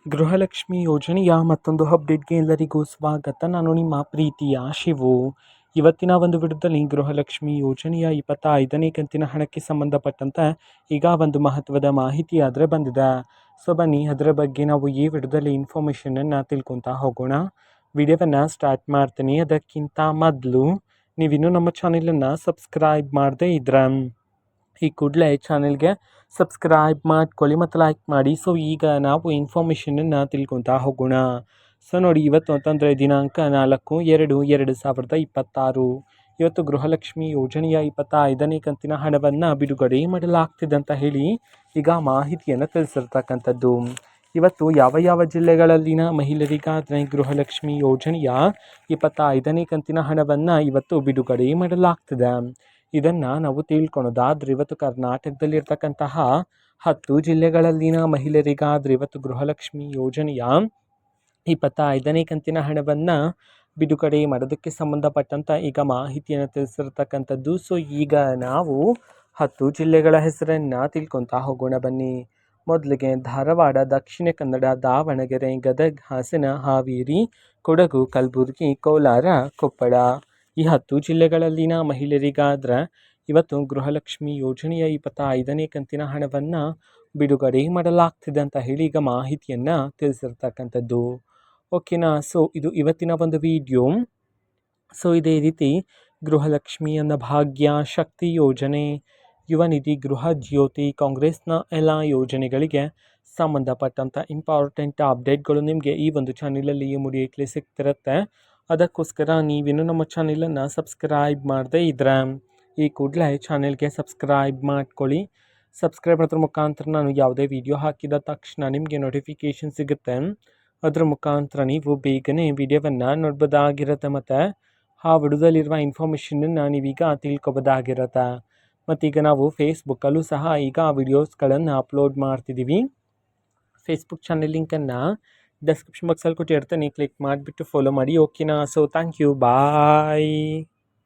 ಗೃಹಲಕ್ಷ್ಮಿ ಯೋಜನೆಯ ಮತ್ತೊಂದು ಅಪ್ಡೇಟ್ಗೆ ಎಲ್ಲರಿಗೂ ಸ್ವಾಗತ. ನಾನು ನಿಮ್ಮ ಪ್ರೀತಿಯ ಶಿವು. ಇವತ್ತಿನ ಒಂದು ವಿಡಿಯೋದಲ್ಲಿ ಗೃಹಲಕ್ಷ್ಮಿ ಯೋಜನೆಯ 25ನೇ ಕಂತಿನ ಹಣಕ್ಕೆ ಸಂಬಂಧಪಟ್ಟಂತೆ ಈಗ ಒಂದು ಮಹತ್ವದ ಮಾಹಿತಿ ಆದರೆ ಬಂದಿದೆ. ಸೊ ಬನ್ನಿ ಅದರ ಬಗ್ಗೆ ನಾವು ಈ ವಿಡಿಯೋದಲ್ಲಿ ಇನ್ಫಾರ್ಮೇಷನನ್ನು ತಿಳ್ಕೊತಾ ಹೋಗೋಣ. ವಿಡಿಯೋವನ್ನು ಸ್ಟಾರ್ಟ್ ಮಾಡ್ತೀನಿ. ಅದಕ್ಕಿಂತ ಮೊದಲು ನೀವಿನ್ನೂ ನಮ್ಮ ಚಾನೆಲನ್ನು ಸಬ್ಸ್ಕ್ರೈಬ್ ಮಾಡದೇ ಇದ್ರೆ ಈ ಕೂಡಲೇ ಚಾನೆಲ್ಗೆ ಸಬ್ಸ್ಕ್ರೈಬ್ ಮಾಡ್ಕೊಳ್ಳಿ ಮತ್ತು ಲೈಕ್ ಮಾಡಿ. ಸೊ ಈಗ ನಾವು ಇನ್ಫಾರ್ಮೇಷನನ್ನು ತಿಳ್ಕೊತಾ ಹೋಗೋಣ. ಸೊ ನೋಡಿ, ಇವತ್ತು ಅಂತಂದರೆ ದಿನಾಂಕ 4/2/2026 ಇವತ್ತು ಗೃಹಲಕ್ಷ್ಮಿ ಯೋಜನೆಯ 25ನೇ ಕಂತಿನ ಹಣವನ್ನು ಬಿಡುಗಡೆ ಮಾಡಲಾಗ್ತಿದೆ ಅಂತ ಹೇಳಿ ಈಗ ಮಾಹಿತಿಯನ್ನು ತಿಳಿಸಿರ್ತಕ್ಕಂಥದ್ದು. ಇವತ್ತು ಯಾವ ಯಾವ ಜಿಲ್ಲೆಗಳಲ್ಲಿನ ಮಹಿಳೆಯರಿಗಾದರೆ ಗೃಹಲಕ್ಷ್ಮಿ ಯೋಜನೆಯ 25ನೇ ಕಂತಿನ ಹಣವನ್ನು ಇವತ್ತು ಬಿಡುಗಡೆ ಮಾಡಲಾಗ್ತಿದೆ. ಇದನ್ನು ನಾವು ತಿಳ್ಕೊಳೋದಾದ್ರೆ ಇವತ್ತು ಕರ್ನಾಟಕದಲ್ಲಿರ್ತಕ್ಕಂತಹ 10 ಜಿಲ್ಲೆಗಳಲ್ಲಿನ ಮಹಿಳೆಯರಿಗಾದರೆ ಇವತ್ತು ಗೃಹಲಕ್ಷ್ಮಿ ಯೋಜನೆಯ 25ನೇ ಕಂತಿನ ಹಣವನ್ನು ಬಿಡುಗಡೆ ಮಾಡೋದಕ್ಕೆ ಸಂಬಂಧಪಟ್ಟಂಥ ಈಗ ಮಾಹಿತಿಯನ್ನು ತಿಳಿಸಿರ್ತಕ್ಕಂಥದ್ದು. ಸೊ ಈಗ ನಾವು 10 ಜಿಲ್ಲೆಗಳ ಹೆಸರನ್ನು ತಿಳ್ಕೊತಾ ಹೋಗೋಣ ಬನ್ನಿ. ಮೊದಲಿಗೆ ಧಾರವಾಡ, ದಕ್ಷಿಣ ಕನ್ನಡ, ದಾವಣಗೆರೆ, ಗದಗ, ಹಾಸನ, ಹಾವೇರಿ, ಕೊಡಗು, ಕಲಬುರಗಿ, ಕೋಲಾರ, ಕೊಪ್ಪಳ. ಈ 10 ಜಿಲ್ಲೆಗಳಲ್ಲಿನ ಮಹಿಳೆಯರಿಗಾದ್ರೆ ಇವತ್ತು ಗೃಹಲಕ್ಷ್ಮಿ ಯೋಜನೆಯ 25ನೇ ಕಂತಿನ ಹಣವನ್ನು ಬಿಡುಗಡೆ ಮಾಡಲಾಗ್ತಿದೆ ಅಂತ ಹೇಳಿ ಈಗ ಮಾಹಿತಿಯನ್ನು ತಿಳಿಸಿರ್ತಕ್ಕಂಥದ್ದು. ಓಕೆನಾ. ಸೊ ಇದು ಇವತ್ತಿನ ಒಂದು ವಿಡಿಯೋ. ಸೊ ಇದೇ ರೀತಿ ಗೃಹಲಕ್ಷ್ಮಿ ಅನ್ನಭಾಗ್ಯ, ಶಕ್ತಿ ಯೋಜನೆ, ಯುವ ನಿಧಿ, ಗೃಹ ಜ್ಯೋತಿ, ಕಾಂಗ್ರೆಸ್ನ ಎಲ್ಲ ಯೋಜನೆಗಳಿಗೆ ಸಂಬಂಧಪಟ್ಟಂಥ ಇಂಪಾರ್ಟೆಂಟ್ ಅಪ್ಡೇಟ್ಗಳು ನಿಮಗೆ ಈ ಒಂದು ಚಾನಲಲ್ಲಿ ಇಮಿಡಿಯೇಟ್ಲಿ ಸಿಗ್ತಿರುತ್ತೆ. ಅದಕ್ಕೋಸ್ಕರ ನೀವಿನ್ನೂ ನಮ್ಮ ಚಾನಲನ್ನು ಸಬ್ಸ್ಕ್ರೈಬ್ ಮಾಡದೇ ಇದ್ರೆ ಈ ಕೂಡಲೇ ಚಾನೆಲ್ಗೆ ಸಬ್ಸ್ಕ್ರೈಬ್ ಮಾಡ್ಕೊಳ್ಳಿ. ಸಬ್ಸ್ಕ್ರೈಬ್ ಮಾಡೋದ್ರ ಮುಖಾಂತರ ನಾನು ಯಾವುದೇ ವಿಡಿಯೋ ಹಾಕಿದ ತಕ್ಷಣ ನಿಮಗೆ ನೋಟಿಫಿಕೇಷನ್ ಸಿಗುತ್ತೆ. ಅದರ ಮುಖಾಂತರ ನೀವು ಬೇಗನೆ ವಿಡಿಯೋವನ್ನು ನೋಡ್ಬೋದಾಗಿರುತ್ತೆ ಮತ್ತು ಆ ವಿಡಿಯೋದಲ್ಲಿರುವ ಇನ್ಫಾರ್ಮೇಷನನ್ನು ನೀವೀಗ ತಿಳ್ಕೊಬೋದಾಗಿರುತ್ತೆ. ಮತ್ತೀಗ ನಾವು ಫೇಸ್ಬುಕ್ಕಲ್ಲೂ ಸಹ ಈಗ ವಿಡಿಯೋಸ್ಗಳನ್ನು ಅಪ್ಲೋಡ್ ಮಾಡ್ತಿದ್ದೀವಿ. ಫೇಸ್ಬುಕ್ ಚಾನಲ್ ಲಿಂಕನ್ನು ಡಿಸ್ಕ್ರಿಪ್ಷನ್ ಬಾಕ್ಸಲ್ಲಿ ಕೊಟ್ಟಿರ್ತೀನಿ, ಕ್ಲಿಕ್ ಮಾಡಿಬಿಟ್ಟು ಫಾಲೋ ಮಾಡಿ. ಓಕೆನಾ. So thank you, bye.